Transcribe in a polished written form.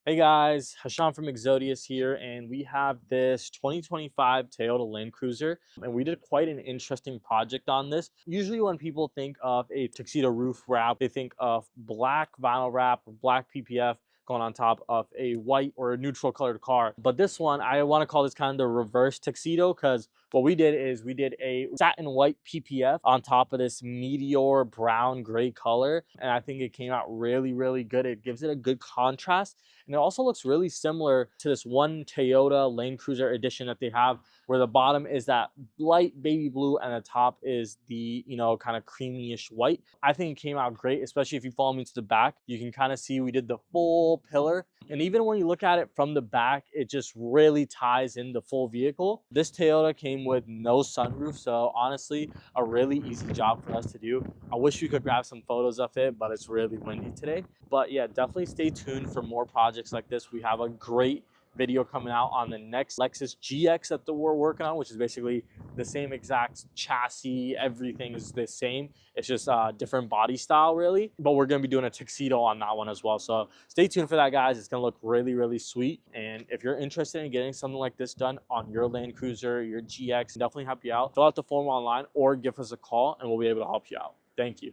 Hey guys, Hashan from Exodius here, and we have this 2025 Toyota Land Cruiser, and we did quite an interesting project on this. Usually when people think of a tuxedo roof wrap, they think of black vinyl wrap or black PPF going on top of a white or a neutral colored car. But this one, I want to call this kind of the reverse tuxedo, because what we did is we did a satin white PPF on top of this meteor brown gray color, and I think it came out really good. It gives it a good contrast, and it also looks really similar to this one Toyota Land Cruiser edition that they have, where the bottom is that light baby blue and the top is the, kind of creamy-ish white. I think it came out great, especially if you follow me to the back. You can kind of see we did the full pillar, and even when you look at it from the back, it just really ties in the full vehicle. This Toyota came with no sunroof, so honestly, a really easy job for us to do. I wish we could grab some photos of it, but it's really windy today. But yeah, definitely stay tuned for more projects like this. We have a great video coming out on the next Lexus GX that we're working on, which is basically the same exact chassis. Everything is the same. It's just a different body style, really. But we're going to be doing a tuxedo on that one as well. So stay tuned for that, guys. It's going to look really sweet. And if you're interested in getting something like this done on your Land Cruiser, your GX, definitely help you out. Fill out the form online or give us a call and we'll be able to help you out. Thank you.